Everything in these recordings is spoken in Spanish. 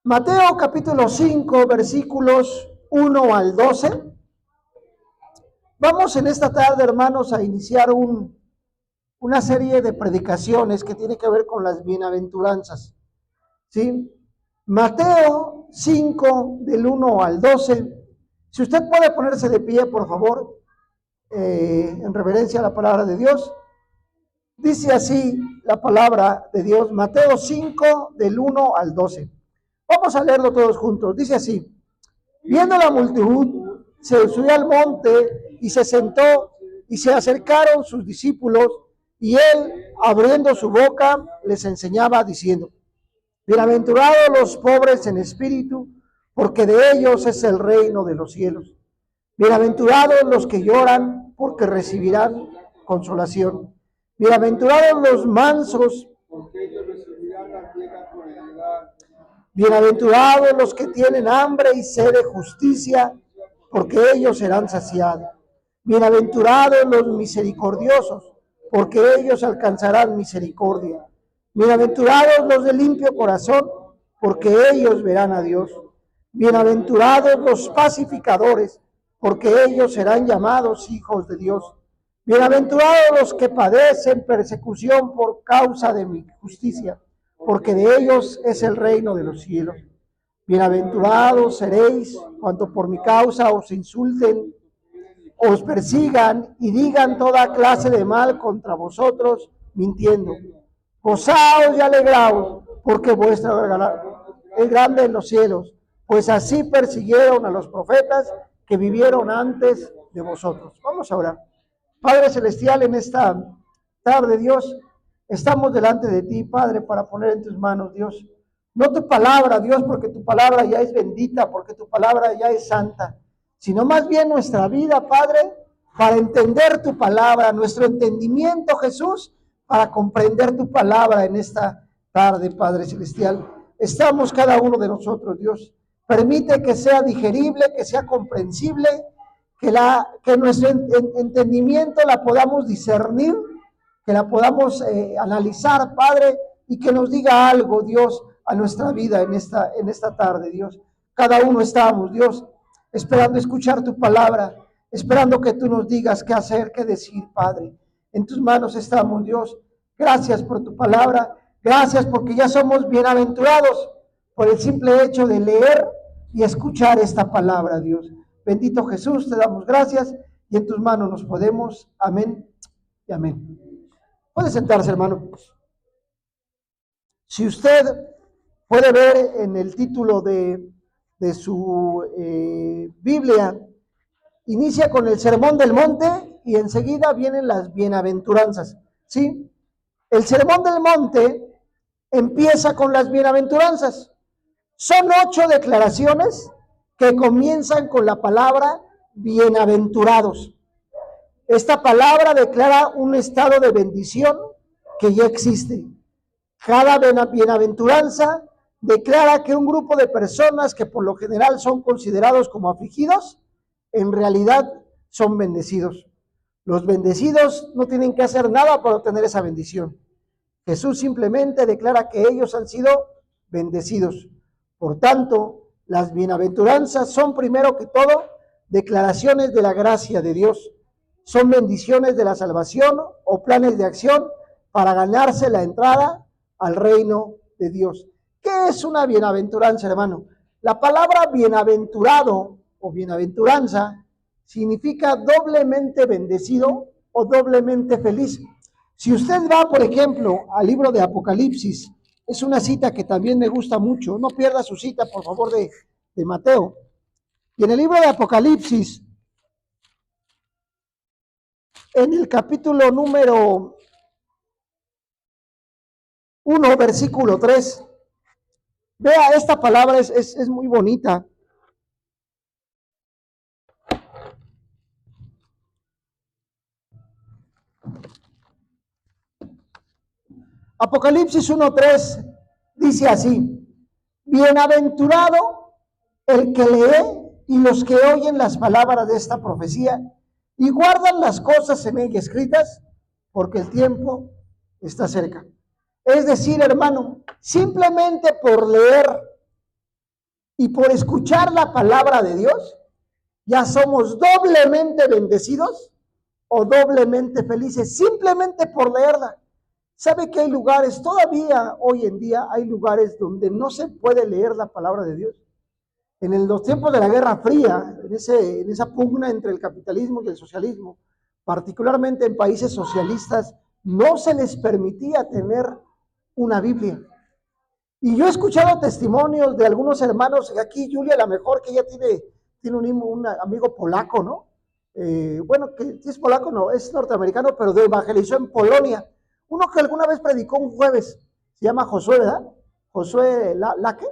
Mateo capítulo 5, versículos 1 al 12. Vamos en esta tarde, hermanos, a iniciar una serie de predicaciones que tiene que ver con las bienaventuranzas. ¿Sí? Mateo 5, del 1 al 12. Si usted puede ponerse de pie, por favor, en reverencia a la palabra de Dios. Dice así la palabra de Dios, Mateo 5, del 1 al 12. Vamos a leerlo todos juntos. Dice así: viendo la multitud, se subió al monte y se sentó, y se acercaron sus discípulos, y él, abriendo su boca, les enseñaba diciendo: bienaventurados los pobres en espíritu, porque de ellos es el reino de los cielos. Bienaventurados los que lloran, porque recibirán consolación. Bienaventurados los mansos, porque ellos recibirán la piedad. Bienaventurados los que tienen hambre y sed de justicia, porque ellos serán saciados. Bienaventurados los misericordiosos, porque ellos alcanzarán misericordia. Bienaventurados los de limpio corazón, porque ellos verán a Dios. Bienaventurados los pacificadores, porque ellos serán llamados hijos de Dios. Bienaventurados los que padecen persecución por causa de mi justicia, porque de ellos es el reino de los cielos. Bienaventurados seréis cuando por mi causa os insulten, os persigan y digan toda clase de mal contra vosotros, mintiendo. Gozaos y alegraos, porque vuestro galardón es grande en los cielos, pues así persiguieron a los profetas que vivieron antes de vosotros. Vamos a orar. Padre Celestial, en esta tarde, Dios, estamos delante de ti, Padre, para poner en tus manos, Dios, no tu palabra, Dios, porque tu palabra ya es bendita, porque tu palabra ya es santa, sino más bien nuestra vida, Padre, para entender tu palabra, nuestro entendimiento, Jesús, para comprender tu palabra en esta tarde, Padre Celestial. Estamos cada uno de nosotros, Dios. Permite que sea digerible, que sea comprensible, que nuestro entendimiento la podamos discernir, que la podamos analizar, Padre, y que nos diga algo, Dios, a nuestra vida en esta tarde, Dios. Cada uno estamos, Dios, esperando escuchar tu palabra, esperando que tú nos digas qué hacer, qué decir, Padre. En tus manos estamos, Dios. Gracias por tu palabra. Gracias porque ya somos bienaventurados por el simple hecho de leer y escuchar esta palabra, Dios. Bendito Jesús, te damos gracias y en tus manos nos podemos. Amén y amén. Puede sentarse, hermano. Si usted puede ver en el título de su Biblia, inicia con el Sermón del Monte y enseguida vienen las bienaventuranzas. ¿Sí? El Sermón del Monte empieza con las bienaventuranzas. Son 8 declaraciones que comienzan con la palabra bienaventurados. Esta palabra declara un estado de bendición que ya existe. Cada bienaventuranza declara que un grupo de personas que por lo general son considerados como afligidos, en realidad son bendecidos. Los bendecidos no tienen que hacer nada para obtener esa bendición. Jesús simplemente declara que ellos han sido bendecidos. Por tanto, las bienaventuranzas son primero que todo declaraciones de la gracia de Dios. Son bendiciones de la salvación o planes de acción para ganarse la entrada al reino de Dios. ¿Qué es una bienaventuranza, hermano? La palabra bienaventurado o bienaventuranza significa doblemente bendecido o doblemente feliz. Si usted va, por ejemplo, al libro de Apocalipsis, es una cita que también me gusta mucho. No pierda su cita, por favor, de Mateo. Y en el libro de Apocalipsis, en el capítulo número 1, versículo 3, vea, esta palabra es muy bonita. Apocalipsis 1:3 dice así: bienaventurado el que lee y los que oyen las palabras de esta profecía y guardan las cosas en ella escritas, porque el tiempo está cerca. Es decir, hermano, simplemente por leer y por escuchar la palabra de Dios, ya somos doblemente bendecidos o doblemente felices, simplemente por leerla. ¿Sabe que hay lugares, todavía hoy en día hay lugares donde no se puede leer la palabra de Dios? En los tiempos de la Guerra Fría, en esa pugna entre el capitalismo y el socialismo, particularmente en países socialistas, no se les permitía tener una Biblia. Y yo he escuchado testimonios de algunos hermanos, aquí Julia, a lo mejor que ella tiene un amigo polaco, ¿no? Bueno, que si es polaco, no, es norteamericano, pero evangelizó en Polonia. Uno que alguna vez predicó un jueves, se llama Josué, ¿verdad? Josué Laque.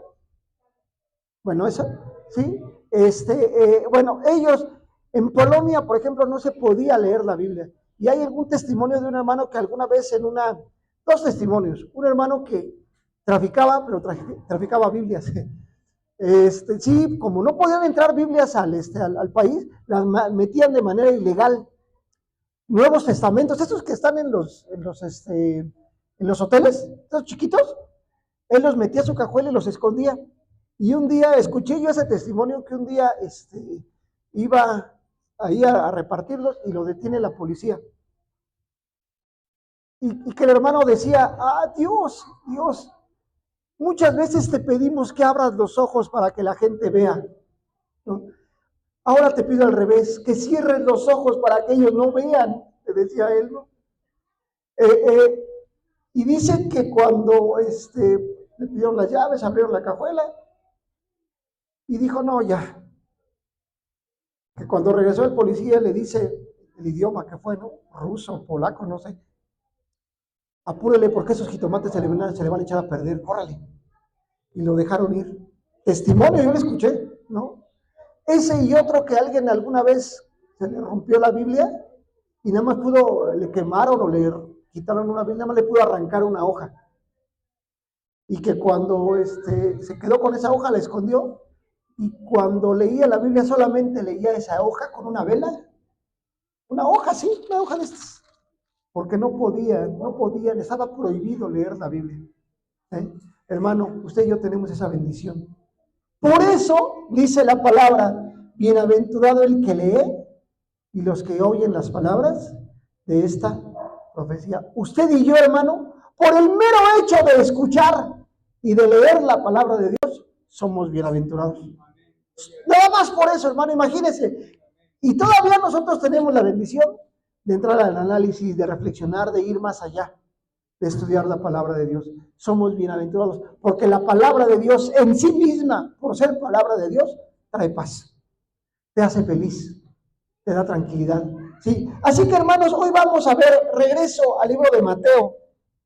Bueno, eso, ¿sí? Bueno, ellos, en Polonia, por ejemplo, no se podía leer la Biblia. Y hay algún testimonio de un hermano que alguna vez dos testimonios, un hermano que traficaba, pero traficaba Biblias. Sí, como no podían entrar Biblias al país, las metían de manera ilegal. Nuevos Testamentos, estos que están en los hoteles, estos chiquitos, él los metía a su cajuela y los escondía. Y un día escuché yo ese testimonio que un día iba ahí a repartirlos y lo detiene la policía. Y que el hermano decía, Dios, muchas veces te pedimos que abras los ojos para que la gente vea, ¿no? Ahora te pido al revés, que cierres los ojos para que ellos no vean, te decía él, ¿no? Y dicen que cuando le pidieron las llaves, abrieron la cajuela y dijo, no, ya. Que cuando regresó el policía le dice el idioma que fue, ¿no? Ruso, polaco, no sé. Apúrele porque esos jitomates se le van a echar a perder, córrale. Y lo dejaron ir. Testimonio, yo le escuché, ¿no? Ese y otro que alguien alguna vez se le rompió la Biblia y nada más le quemaron o le quitaron una Biblia, nada más le pudo arrancar una hoja. Y que cuando se quedó con esa hoja la escondió y cuando leía la Biblia solamente leía esa hoja con una vela. Una hoja, sí, una hoja de estas. Porque no podían, estaba prohibido leer la Biblia. Hermano, usted y yo tenemos esa bendición. Por eso dice la palabra, bienaventurado el que lee y los que oyen las palabras de esta profecía. Usted y yo, hermano, por el mero hecho de escuchar y de leer la palabra de Dios, somos bienaventurados. Nada más por eso, hermano, imagínese. Y todavía nosotros tenemos la bendición de entrar al análisis, de reflexionar, de ir más allá, de estudiar la palabra de Dios. Somos bienaventurados, porque la palabra de Dios en sí misma, por ser palabra de Dios, trae paz, te hace feliz, te da tranquilidad. ¿Sí? Así que, hermanos, hoy vamos a ver, regreso al libro de Mateo,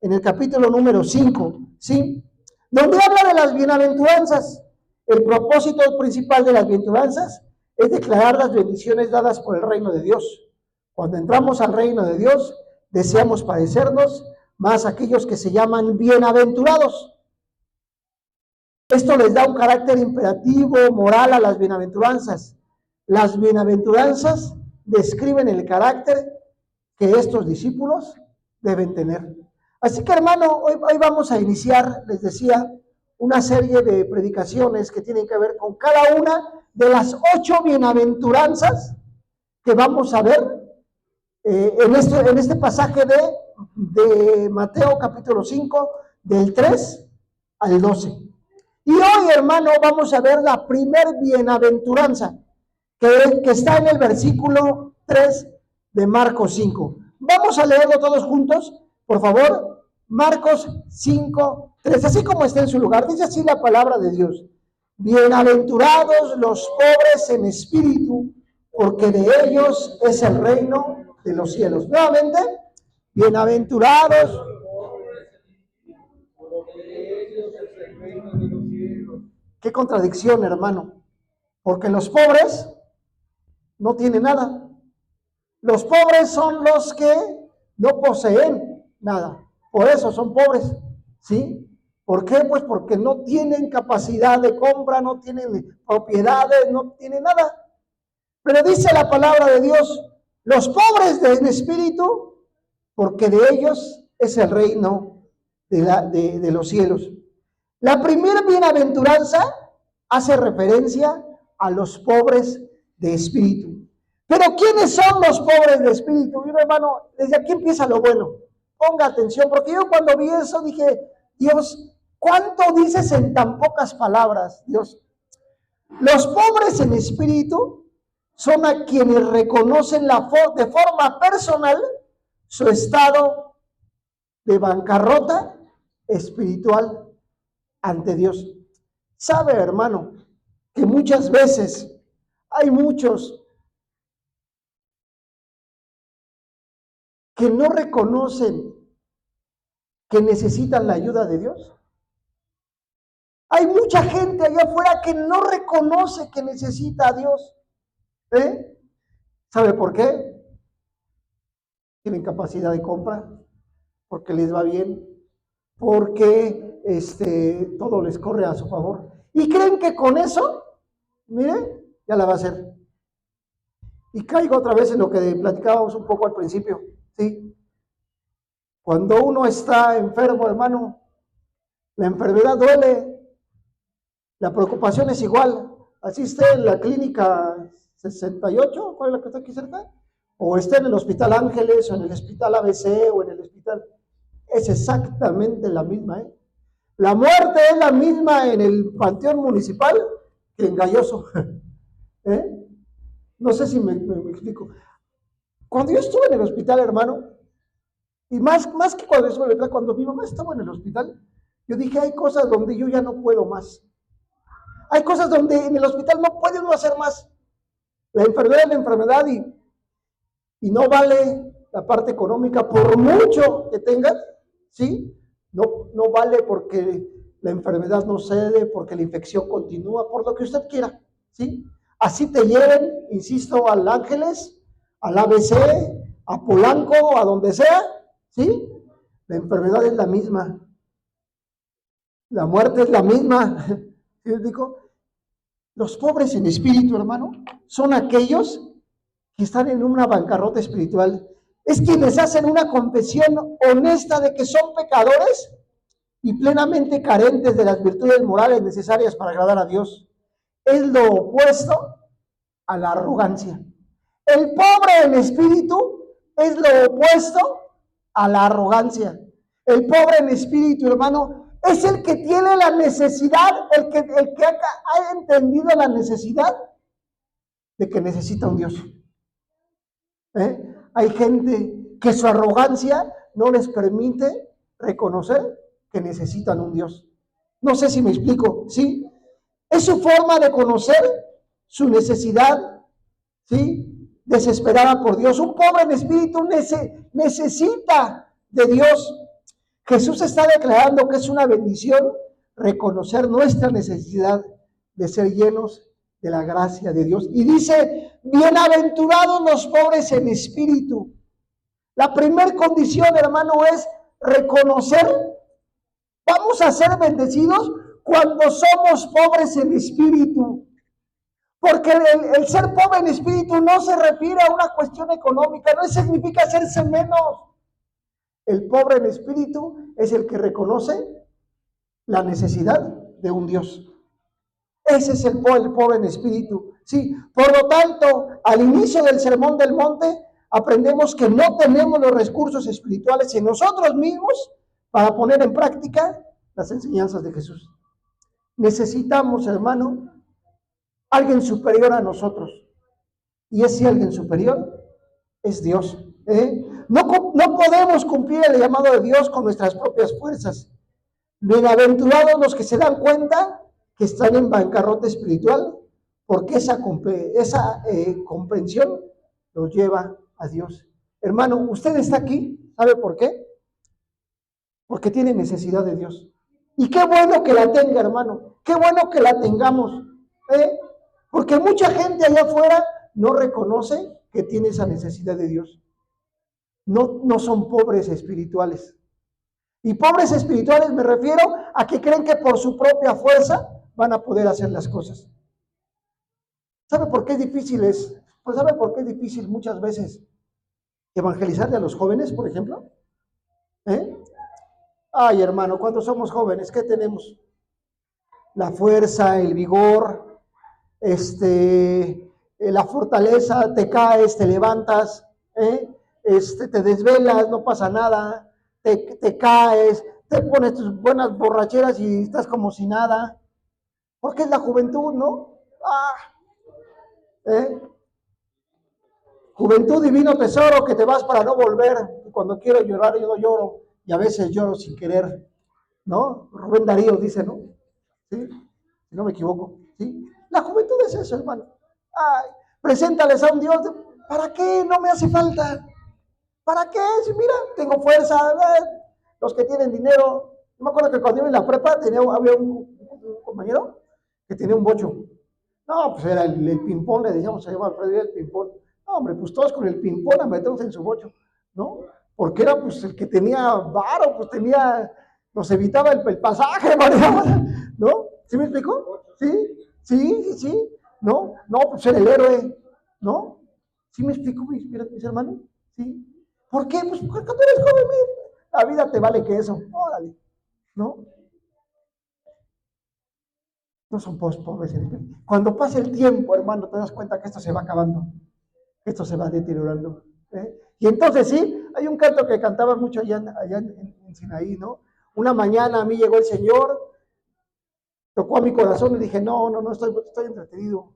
en el capítulo número 5, ¿sí? Donde habla de las bienaventuranzas. El propósito principal de las bienaventuranzas es declarar las bendiciones dadas por el reino de Dios. Cuando entramos al reino de Dios, deseamos parecernos más a aquellos que se llaman bienaventurados. Esto les da un carácter imperativo, moral a las bienaventuranzas. Las bienaventuranzas describen el carácter que estos discípulos deben tener. Así que, hermano, hoy vamos a iniciar, les decía, una serie de predicaciones que tienen que ver con cada una de las 8 bienaventuranzas que vamos a ver en este pasaje de Mateo capítulo 5, del 3 al 12. Y hoy, hermano, vamos a ver la primer bienaventuranza, que está en el versículo 3 de Marcos 5. Vamos a leerlo todos juntos, por favor. Marcos 5, 3, así como está en su lugar, dice así la palabra de Dios. Bienaventurados los pobres en espíritu, porque de ellos es el reino de los cielos. Nuevamente, bienaventurados. Qué contradicción, hermano, porque los pobres no tienen nada. Los pobres son los que no poseen nada. Por eso son pobres, ¿sí? ¿Por qué? Pues porque no tienen capacidad de compra, no tienen propiedades, no tienen nada. Pero dice la palabra de Dios, los pobres en espíritu, porque de ellos es el reino de los cielos. La primera bienaventuranza hace referencia a los pobres de espíritu. Pero ¿quiénes son los pobres de espíritu? Mi hermano, desde aquí empieza lo bueno. Ponga atención, porque yo cuando vi eso dije, Dios, ¿cuánto dices en tan pocas palabras? Dios, los pobres en espíritu son a quienes reconocen de forma personal su estado de bancarrota espiritual ante Dios. Sabe, hermano, que muchas veces hay muchos que no reconocen que necesitan la ayuda de Dios. Hay mucha gente allá afuera que no reconoce que necesita a Dios. ¿Sabe por qué? Tienen capacidad de compra, porque les va bien, porque todo les corre a su favor. Y creen que con eso, mire, ya la va a hacer. Y caigo otra vez en lo que platicábamos un poco al principio, ¿sí? Cuando uno está enfermo, hermano, la enfermedad duele, la preocupación es igual. Así esté en la clínica 68, ¿cuál es la que está aquí cerca? O esté en el Hospital Ángeles, o en el Hospital ABC, o en el hospital. Es exactamente la misma, ¿eh? La muerte es la misma en el Panteón Municipal que en Galloso. ¿Eh? No sé si me explico. Cuando yo estuve en el hospital, hermano, y más que cuando estuve en el hospital, cuando mi mamá estaba en el hospital, yo dije, hay cosas donde yo ya no puedo más. Hay cosas donde en el hospital no puede uno hacer más. La enfermedad es la enfermedad y no vale la parte económica por mucho que tengas, ¿sí? No vale porque la enfermedad no cede, porque la infección continúa, por lo que usted quiera, ¿sí? Así te lleven, insisto, al Ángeles, al ABC, a Polanco, a donde sea, ¿sí? La enfermedad es la misma. La muerte es la misma. ¿Sí les digo? Los pobres en espíritu, hermano, son aquellos que están en una bancarrota espiritual. Es quienes hacen una confesión honesta de que son pecadores y plenamente carentes de las virtudes morales necesarias para agradar a Dios. Es lo opuesto a la arrogancia. El pobre en espíritu es lo opuesto a la arrogancia. El pobre en espíritu, hermano, es el que tiene la necesidad, el que ha entendido la necesidad de que necesita un Dios. Hay gente que su arrogancia no les permite reconocer que necesitan un Dios. No sé si me explico, ¿sí? Es su forma de conocer su necesidad, ¿sí? Desesperada por Dios. Un pobre en espíritu necesita de Dios. Jesús está declarando que es una bendición reconocer nuestra necesidad de ser llenos de la gracia de Dios. Y dice, bienaventurados los pobres en espíritu. La primera condición, hermano, es reconocer, vamos a ser bendecidos cuando somos pobres en espíritu. Porque el ser pobre en espíritu no se refiere a una cuestión económica, no significa hacerse menos. El pobre en espíritu es el que reconoce la necesidad de un Dios. Ese es el pobre en espíritu. Sí, por lo tanto, al inicio del Sermón del Monte, aprendemos que no tenemos los recursos espirituales en nosotros mismos para poner en práctica las enseñanzas de Jesús. Necesitamos, hermano, alguien superior a nosotros. Y ese alguien superior es Dios. No podemos cumplir el llamado de Dios con nuestras propias fuerzas. Bienaventurados los que se dan cuenta que están en bancarrota espiritual, porque esa comprensión los lleva a Dios. Hermano, usted está aquí, ¿sabe por qué? Porque tiene necesidad de Dios. Y qué bueno que la tenga, hermano. Qué bueno que la tengamos. Porque mucha gente allá afuera no reconoce que tiene esa necesidad de Dios. No son pobres espirituales. Y pobres espirituales me refiero a que creen que por su propia fuerza van a poder hacer las cosas. ¿Sabe por qué es difícil? Pues ¿sabe por qué es difícil muchas veces evangelizarle a los jóvenes, por ejemplo? Ay, hermano, cuando somos jóvenes, ¿qué tenemos? la fuerza, el vigor, la fortaleza, te caes, te levantas, te desvelas, no pasa nada, te caes, te pones tus buenas borracheras y estás como si nada, porque es la juventud, ¿no? ¿Eh? Juventud, divino tesoro, que te vas para no volver. Y cuando quiero llorar, yo no lloro, y a veces lloro sin querer, ¿no? Rubén Darío dice, ¿no? ¿Sí? Si no me equivoco, ¿sí? La juventud es eso, hermano. Ay, preséntales a un Dios. ¿Para qué? No me hace falta. ¿Para qué? Si mira, tengo fuerza. Los que tienen dinero. Yo me acuerdo que cuando iba en la prepa había un compañero que tenía un bocho. No, pues era el ping-pong, le decíamos, se llamaba el ping-pong. No, hombre, pues todos con el ping-pong a meternos en su bocho, ¿no? Porque era pues el que tenía varo, pues tenía, nos evitaba el pasaje, ¿no? ¿Sí me explico? Sí, ¿no? No, pues era el héroe, ¿no? ¿Sí me explico, mis hermanos? ¿Sí? ¿Por qué? Pues porque cuando eres joven, la vida te vale que eso, órale, ¿no? No son pobres en espíritu. Cuando pasa el tiempo, hermano, te das cuenta que esto se va acabando, que esto se va deteriorando. Y entonces sí, hay un canto que cantaba mucho allá en Sinaí, ¿no? Una mañana a mí llegó el Señor, tocó a mi corazón y dije, no, estoy entretenido.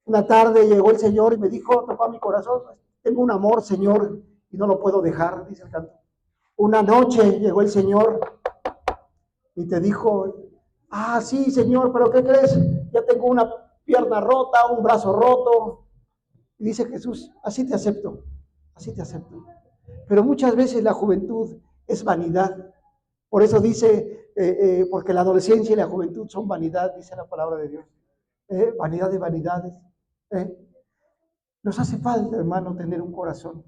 Una tarde llegó el Señor y me dijo, tocó a mi corazón, tengo un amor, Señor, y no lo puedo dejar, dice el canto. Una noche llegó el Señor y te dijo, sí, Señor, pero ¿qué crees? Ya tengo una pierna rota, un brazo roto. Y dice Jesús, así te acepto, así te acepto. Pero muchas veces la juventud es vanidad. Por eso dice, porque la adolescencia y la juventud son vanidad, dice la palabra de Dios. Vanidad de vanidades. Nos hace falta, hermano, tener un corazón,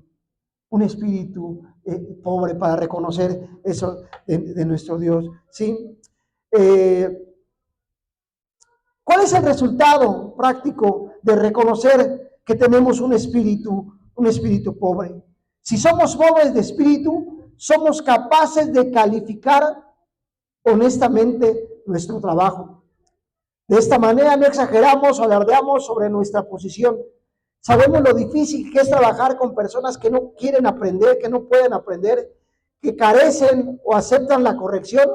un espíritu pobre para reconocer eso de nuestro Dios. ¿Sí? ¿Cuál es el resultado práctico de reconocer que tenemos un espíritu pobre? Si somos pobres de espíritu, somos capaces de calificar honestamente nuestro trabajo. De esta manera no exageramos o alardeamos sobre nuestra posición. Sabemos lo difícil que es trabajar con personas que no quieren aprender, que no pueden aprender, que carecen o aceptan la corrección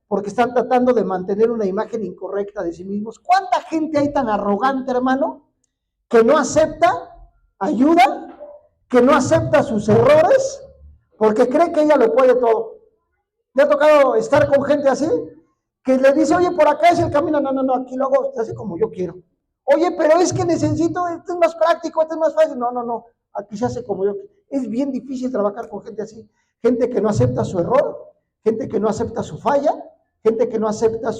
porque están tratando de mantener una imagen incorrecta de sí mismos. ¿Cuánta gente hay tan arrogante, hermano, que no acepta ayuda, que no acepta sus errores porque cree que ella lo puede todo? ¿Le ha tocado estar con gente así? Que le dice, oye, por acá es el camino, no, aquí lo hago así como yo quiero. Oye, pero es que necesito, esto es más práctico, esto es más fácil. No, aquí se hace como yo quiero. Es bien difícil trabajar con gente así. Gente que no acepta su error, gente que no acepta su falla, gente que no acepta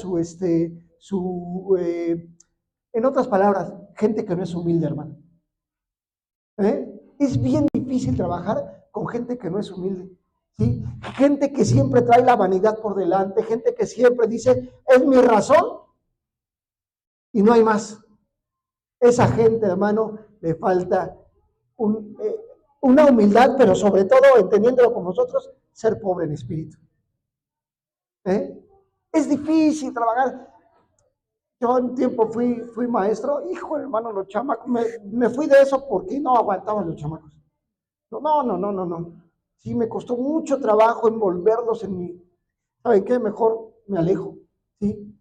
en otras palabras, gente que no es humilde, hermano. Es bien difícil trabajar con gente que no es humilde. ¿Sí? Gente que siempre trae la vanidad por delante, gente que siempre dice, es mi razón y no hay más. Esa gente, hermano, le falta una humildad, pero sobre todo, entendiéndolo como nosotros, ser pobre en espíritu. Es difícil trabajar. Yo un tiempo fui maestro, hijo, hermano, los chamacos, me fui de eso porque no aguantaban los chamacos. No. Sí, me costó mucho trabajo envolverlos en mi. ¿Saben qué? Mejor me alejo, ¿sí?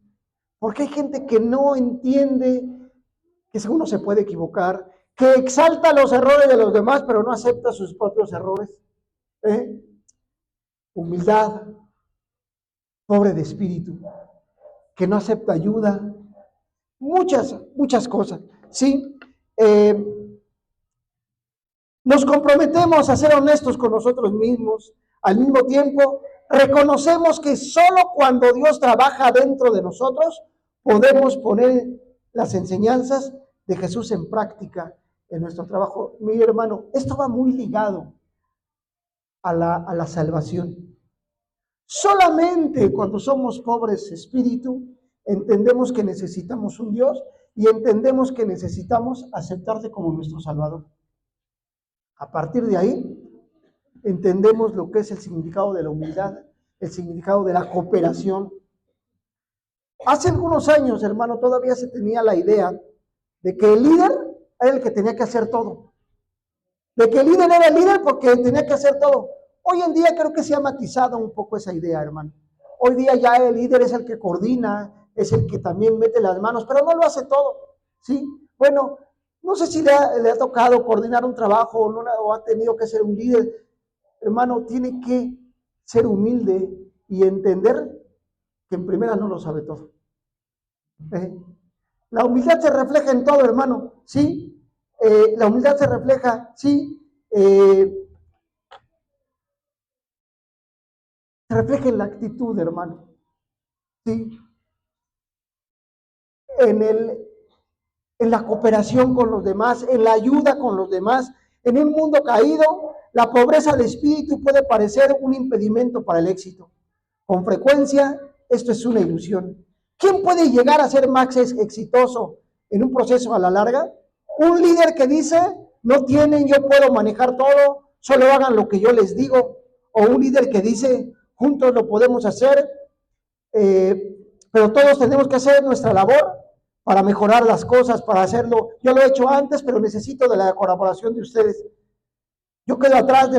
Porque hay gente que no entiende que uno se puede equivocar, que exalta los errores de los demás, pero no acepta sus propios errores. Humildad, pobre de espíritu, que no acepta ayuda, muchas cosas, ¿sí? Nos comprometemos a ser honestos con nosotros mismos. Al mismo tiempo, reconocemos que solo cuando Dios trabaja dentro de nosotros podemos poner las enseñanzas de Jesús en práctica en nuestro trabajo. Mi hermano, esto va muy ligado a la salvación. Solamente cuando somos pobres de espíritu, entendemos que necesitamos un Dios y entendemos que necesitamos aceptarle como nuestro Salvador. A partir de ahí, entendemos lo que es el significado de la humildad, el significado de la cooperación. Hace algunos años, hermano, todavía se tenía la idea de que el líder era el que tenía que hacer todo. De que el líder era el líder porque tenía que hacer todo. Hoy en día creo que se ha matizado un poco esa idea, hermano. Hoy día ya el líder es el que coordina, es el que también mete las manos, pero no lo hace todo, ¿sí? Bueno, no sé si le ha tocado coordinar un trabajo o ha tenido que ser un líder. Hermano, tiene que ser humilde y entender que en primera no lo sabe todo. La humildad se refleja en todo, hermano, ¿sí? La humildad se refleja, ¿sí? Se refleja en la actitud, hermano, ¿sí? En, en la cooperación con los demás, en la ayuda con los demás. En un mundo caído, la pobreza de espíritu puede parecer un impedimento para el éxito. Con frecuencia, esto es una ilusión. ¿Quién puede llegar a ser más exitoso en un proceso a la larga? Un líder que dice, no tienen, yo puedo manejar todo, solo hagan lo que yo les digo. O un líder que dice, juntos lo podemos hacer, pero todos tenemos que hacer nuestra labor para mejorar las cosas, para hacerlo. Yo lo he hecho antes, pero necesito de la colaboración de ustedes. Ya quedó atrás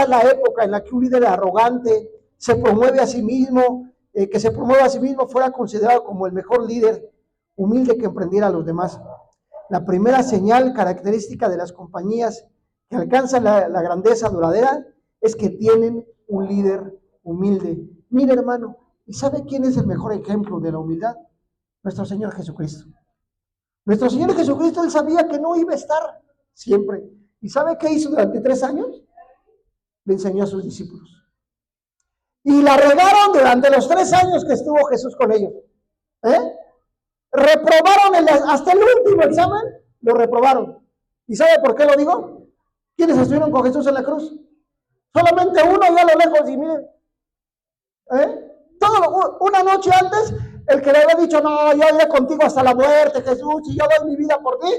la época en la que un líder arrogante se promueve a sí mismo, que se promueve a sí mismo fuera considerado como el mejor líder, humilde que emprendiera a los demás. La primera señal característica de las compañías que alcanzan la grandeza duradera es que tienen un líder humilde. Mire, hermano, ¿y sabe quién es el mejor ejemplo de la humildad? Nuestro Señor Jesucristo. Nuestro Señor Jesucristo, Él sabía que no iba a estar siempre. ¿Y sabe qué hizo durante 3 años? Le enseñó a sus discípulos. Y la regaron durante los 3 años que estuvo Jesús con ellos. Reprobaron hasta el último examen, lo reprobaron. ¿Y sabe por qué lo digo? ¿Quiénes estuvieron con Jesús en la cruz? Solamente uno ya a lo lejos, y miren, una noche antes, el que le había dicho, no, yo iré contigo hasta la muerte, Jesús, y yo doy mi vida por ti.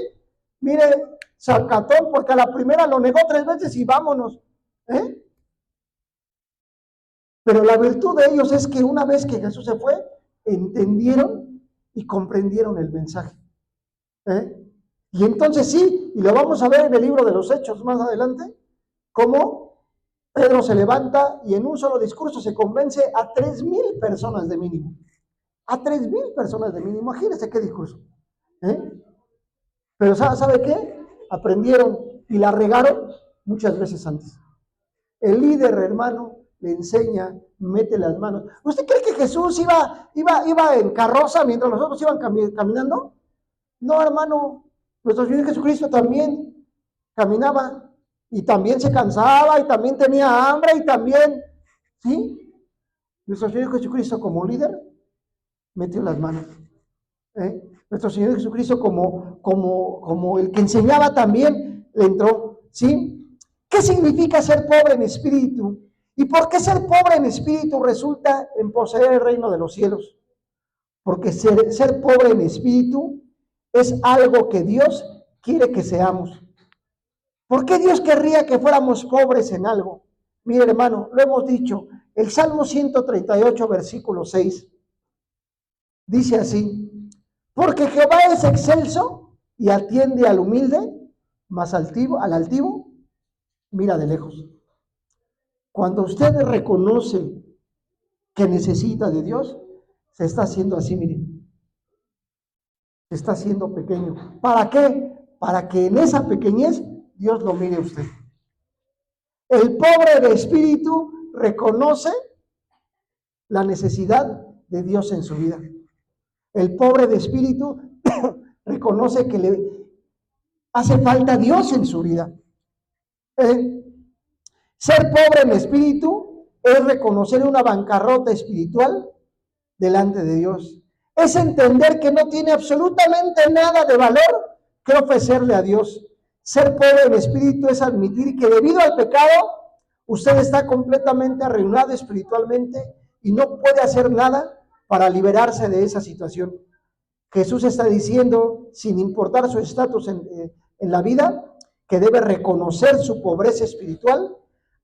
Mire, sacatón, porque a la primera lo negó 3 veces y vámonos. Pero la virtud de ellos es que una vez que Jesús se fue, entendieron y comprendieron el mensaje. Y entonces sí, y lo vamos a ver en el libro de los Hechos más adelante, cómo Pedro se levanta y en un solo discurso se convence a 3,000 personas de mínimo. A 3,000 personas de mínimo. Imagínense qué discurso. Pero ¿sabe qué? Aprendieron y la regaron muchas veces antes. El líder, hermano, le enseña, mete las manos. ¿Usted cree que Jesús iba en carroza mientras los otros iban caminando? No, hermano. Nuestro Señor Jesucristo también caminaba y también se cansaba y también tenía hambre y también, ¿sí? Nuestro Señor Jesucristo como líder metió las manos. Nuestro Señor Jesucristo como el que enseñaba también le entró, ¿sí? ¿Qué significa ser pobre en espíritu? ¿Y por qué ser pobre en espíritu resulta en poseer el reino de los cielos? Porque ser pobre en espíritu es algo que Dios quiere que seamos. ¿Por qué Dios querría que fuéramos pobres en algo? Mire, hermano, lo hemos dicho, el Salmo 138, versículo 6, dice así, porque Jehová es excelso y atiende al humilde, mas al altivo mira de lejos. Cuando usted reconoce que necesita de Dios, se está haciendo así, miren. Se está haciendo pequeño. ¿Para qué? Para que en esa pequeñez Dios lo mire a usted. El pobre de espíritu reconoce la necesidad de Dios en su vida. El pobre de espíritu reconoce que le hace falta Dios en su vida. Ser pobre en espíritu es reconocer una bancarrota espiritual delante de Dios. Es entender que no tiene absolutamente nada de valor que ofrecerle a Dios. Ser pobre en espíritu es admitir que debido al pecado, usted está completamente arruinado espiritualmente y no puede hacer nada para liberarse de esa situación. Jesús está diciendo, sin importar su estatus en la vida, que debe reconocer su pobreza espiritual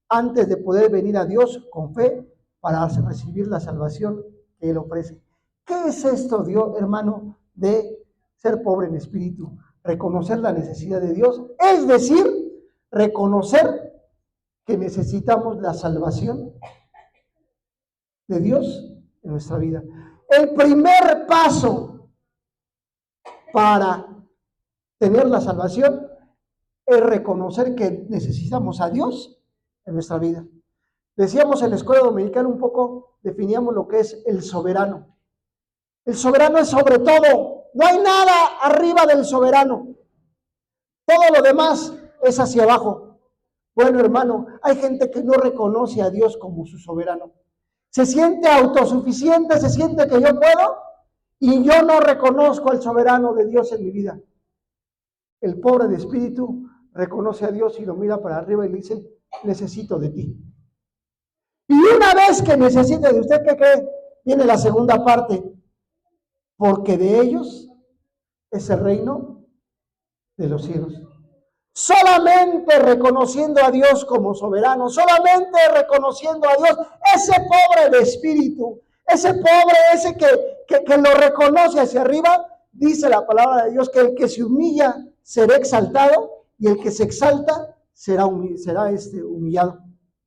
antes de poder venir a Dios con fe para recibir la salvación que Él ofrece. ¿Qué es esto, Dios, hermano, de ser pobre en espíritu? Reconocer la necesidad de Dios, es decir, reconocer que necesitamos la salvación de Dios en nuestra vida. El primer paso para tener la salvación es reconocer que necesitamos a Dios en nuestra vida. Decíamos en la escuela dominical un poco, definíamos lo que es el soberano. El soberano es sobre todo, no hay nada arriba del soberano. Todo lo demás es hacia abajo. Bueno, hermano, hay gente que no reconoce a Dios como su soberano. Se siente autosuficiente, se siente que yo puedo y yo no reconozco al soberano de Dios en mi vida. El pobre de espíritu reconoce a Dios y lo mira para arriba y le dice, necesito de ti. Y una vez que necesite de usted, ¿qué cree? Viene la segunda parte, porque de ellos es el reino de los cielos. Solamente reconociendo a Dios como soberano, solamente reconociendo a Dios, ese pobre de espíritu, ese pobre, ese que lo reconoce hacia arriba, dice la palabra de Dios que el que se humilla será exaltado y el que se exalta será humillado.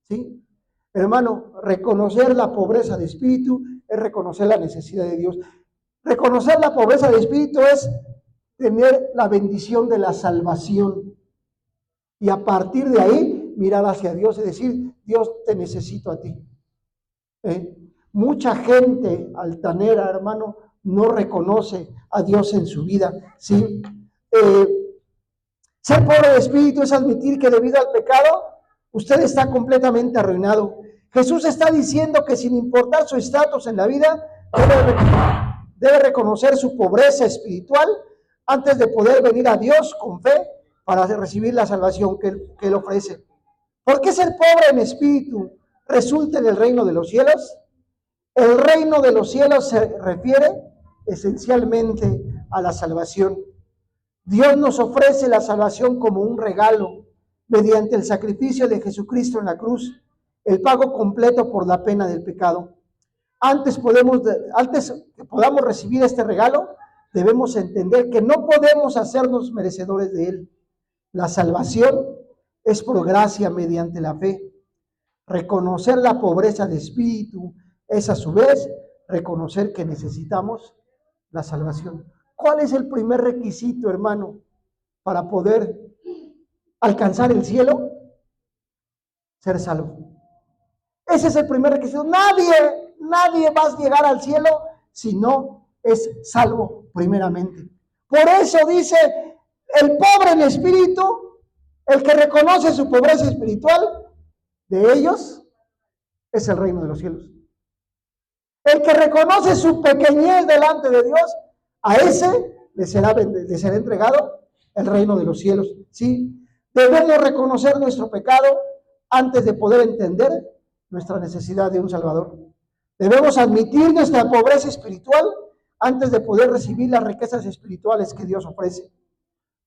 ¿Sí? Hermano, reconocer la pobreza de espíritu es reconocer la necesidad de Dios. Reconocer la pobreza de espíritu es tener la bendición de la salvación. Y a partir de ahí, mirar hacia Dios y decir, Dios, te necesito a ti. Mucha gente altanera, hermano, no reconoce a Dios en su vida. ¿Sí? Ser pobre de espíritu es admitir que debido al pecado, usted está completamente arruinado. Jesús está diciendo que sin importar su estatus en la vida, debe reconocer su pobreza espiritual antes de poder venir a Dios con fe para recibir la salvación que Él ofrece. ¿Por qué ser pobre en espíritu resulta en el reino de los cielos? El reino de los cielos se refiere esencialmente a la salvación. Dios nos ofrece la salvación como un regalo mediante el sacrificio de Jesucristo en la cruz, el pago completo por la pena del pecado. Antes que podamos recibir este regalo, debemos entender que no podemos hacernos merecedores de él. La salvación es por gracia mediante la fe. Reconocer la pobreza de espíritu es a su vez reconocer que necesitamos la salvación. ¿Cuál es el primer requisito, hermano, para poder alcanzar el cielo? Ser salvo. Ese es el primer requisito. Nadie va a llegar al cielo si no es salvo primeramente. Por eso dice, el pobre en espíritu, el que reconoce su pobreza espiritual, de ellos es el reino de los cielos. El que reconoce su pequeñez delante de Dios, a ese le será entregado el reino de los cielos. ¿Sí? Debemos reconocer nuestro pecado antes de poder entender nuestra necesidad de un Salvador. Debemos admitir nuestra pobreza espiritual antes de poder recibir las riquezas espirituales que Dios ofrece.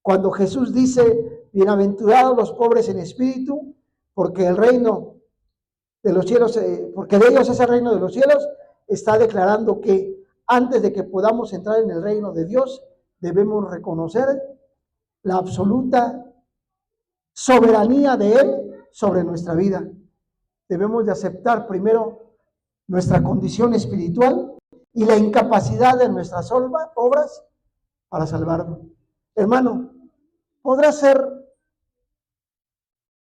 Cuando Jesús dice, bienaventurados los pobres en espíritu, porque el reino de los cielos, porque de ellos es el reino de los cielos, está declarando que antes de que podamos entrar en el reino de Dios, debemos reconocer la absoluta soberanía de Él sobre nuestra vida. Debemos de aceptar primero nuestra condición espiritual y la incapacidad de nuestras obras para salvarnos. Hermano, podrá ser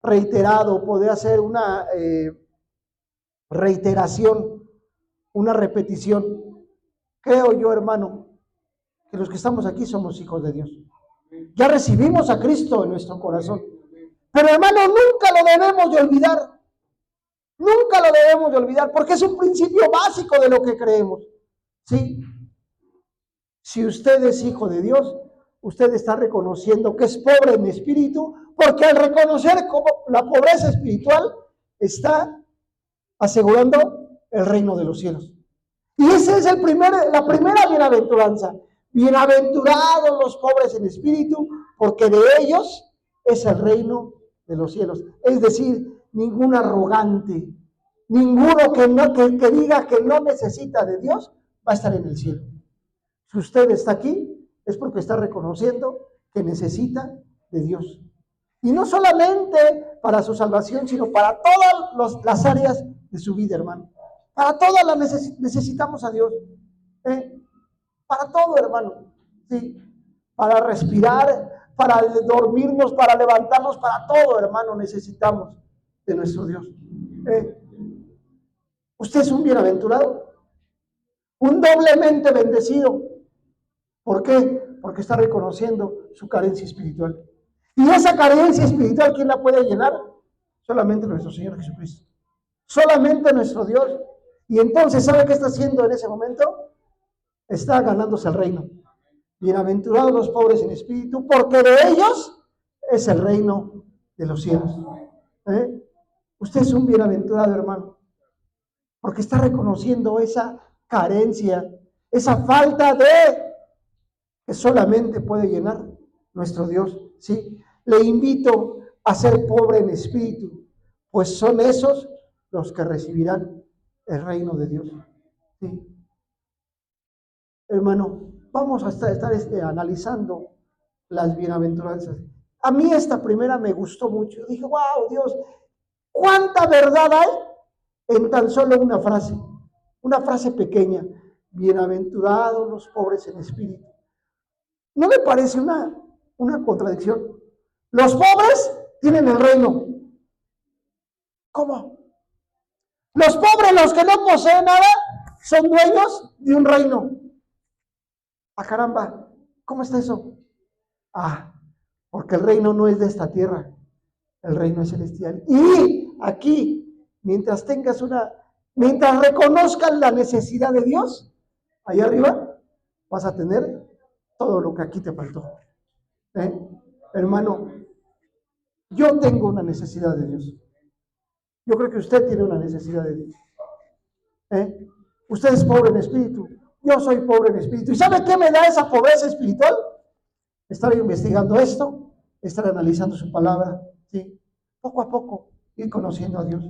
reiterado, podrá ser una reiteración, una repetición. Creo yo, hermano, que los que estamos aquí somos hijos de Dios. Ya recibimos a Cristo en nuestro corazón. Pero, hermano, nunca lo debemos de olvidar. Nunca lo debemos de olvidar, porque es un principio básico de lo que creemos. ¿Sí? Si usted es hijo de Dios, usted está reconociendo que es pobre en espíritu, porque al reconocer como la pobreza espiritual, está asegurando el reino de los cielos. Y esa es la primera bienaventuranza. Bienaventurados los pobres en espíritu, porque de ellos es el reino de los cielos. Es decir, ningún arrogante, ninguno que diga que no necesita de Dios, va a estar en el cielo. Si usted está aquí, es porque está reconociendo que necesita de Dios. Y no solamente para su salvación, sino para todas las áreas de su vida, hermano. Para todas las necesitamos a Dios. Para todo, hermano. Sí. Para respirar, para dormirnos, para levantarnos, para todo, hermano, necesitamos de nuestro Dios. Usted es un bienaventurado, un doblemente bendecido. ¿Por qué? Porque está reconociendo su carencia espiritual. Y esa carencia espiritual, ¿quién la puede llenar? Solamente nuestro Señor Jesucristo. Solamente nuestro Dios. Y entonces, ¿sabe qué está haciendo en ese momento? Está ganándose el reino. Bienaventurados los pobres en espíritu, porque de ellos es el reino de los cielos. Usted es un bienaventurado, hermano, porque está reconociendo esa carencia, esa falta de que solamente puede llenar nuestro Dios. ¿Sí? Le invito a ser pobre en espíritu, pues son esos los que recibirán el reino de Dios. ¿Sí? Hermano, vamos a estar analizando las bienaventuranzas. A mí esta primera me gustó mucho. Dije, wow, Dios, cuánta verdad hay en tan solo una frase pequeña. Bienaventurados los pobres en espíritu. ¿No le parece una contradicción? Los pobres tienen el reino. ¿Cómo? Los pobres, los que no poseen nada, son dueños de un reino. ¡Ah, caramba! ¿Cómo está eso? Porque el reino no es de esta tierra, el reino es celestial. Y aquí, mientras reconozcan la necesidad de Dios, allá arriba vas a tener todo lo que aquí te faltó. Hermano, yo tengo una necesidad de Dios. Yo creo que usted tiene una necesidad de Dios. Usted es pobre en espíritu, yo soy pobre en espíritu. ¿Y sabe qué me da esa pobreza espiritual? Estar investigando esto, estar analizando su palabra, ¿sí? Poco a poco, ir conociendo a Dios.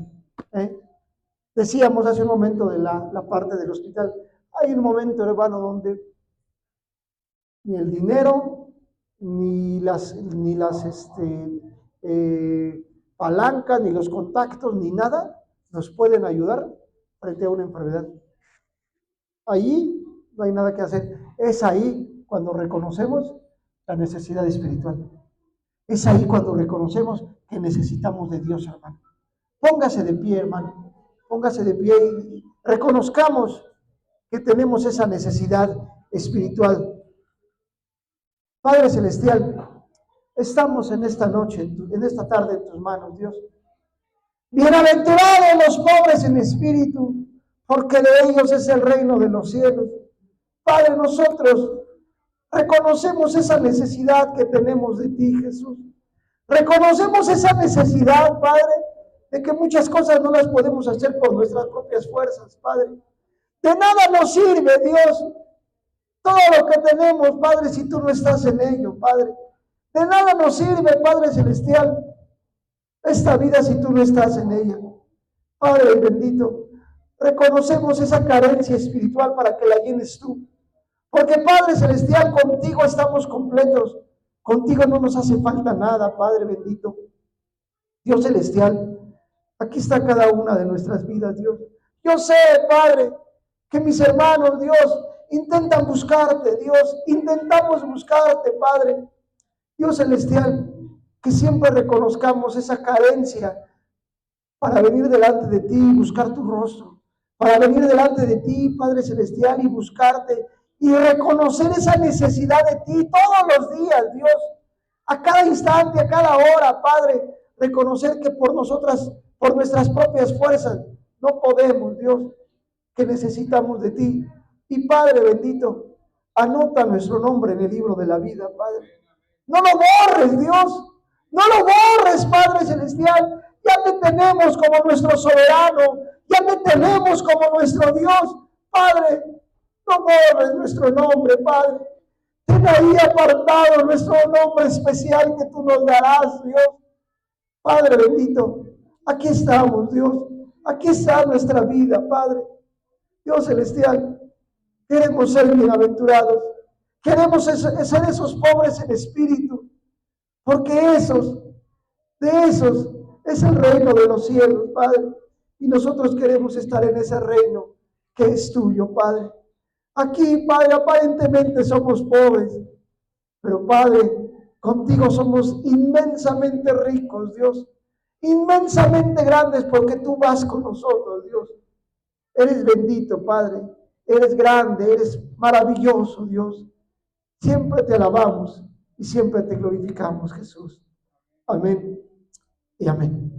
Decíamos hace un momento de la parte del hospital, hay un momento, hermano, donde ni el dinero, ni las palancas, ni los contactos, ni nada, nos pueden ayudar frente a una enfermedad. Allí no hay nada que hacer. Es ahí cuando reconocemos la necesidad espiritual. Es ahí cuando reconocemos que necesitamos de Dios, hermano. Póngase de pie, hermano. Póngase de pie y reconozcamos que tenemos esa necesidad espiritual. Padre Celestial, estamos en esta noche, en esta tarde en tus manos, Dios. Bienaventurados los pobres en espíritu, porque de ellos es el reino de los cielos. Padre, nosotros reconocemos esa necesidad que tenemos de ti, Jesús. Reconocemos esa necesidad, Padre, de que muchas cosas no las podemos hacer por nuestras propias fuerzas, Padre. De nada nos sirve, Dios, todo lo que tenemos, Padre, si tú no estás en ello, Padre. De nada nos sirve, Padre Celestial, esta vida si tú no estás en ella. Padre bendito, reconocemos esa carencia espiritual para que la llenes tú. Porque Padre Celestial, contigo estamos completos. Contigo no nos hace falta nada, Padre bendito. Dios Celestial, aquí está cada una de nuestras vidas, Dios. Yo sé, Padre, que mis hermanos, Dios, intentan buscarte, Dios. Intentamos buscarte, Padre. Dios Celestial, que siempre reconozcamos esa carencia para venir delante de ti y buscar tu rostro. Para venir delante de ti, Padre Celestial, y buscarte y reconocer esa necesidad de ti todos los días, Dios. A cada instante, a cada hora, Padre, reconocer que por nuestras propias fuerzas, no podemos, Dios, que necesitamos de ti. Y Padre bendito, anota nuestro nombre en el libro de la vida, Padre. No lo borres, Dios. No lo borres, Padre Celestial. Ya te tenemos como nuestro soberano. Ya te tenemos como nuestro Dios. Padre, no borres nuestro nombre, Padre. Ten ahí apartado nuestro nombre especial que tú nos darás, Dios. Padre bendito, aquí estamos, Dios. Aquí está nuestra vida, Padre. Dios Celestial, Queremos ser bienaventurados. Queremos ser esos pobres en espíritu, porque de esos es el reino de los cielos, Padre. Y nosotros queremos estar en ese reino que es tuyo, Padre. Aquí, Padre, aparentemente somos pobres, pero Padre, contigo somos inmensamente ricos, Dios. Inmensamente grandes porque tú vas con nosotros, Dios. Eres bendito, Padre. Eres grande, eres maravilloso, Dios. Siempre te alabamos y siempre te glorificamos, Jesús. Amén y amén.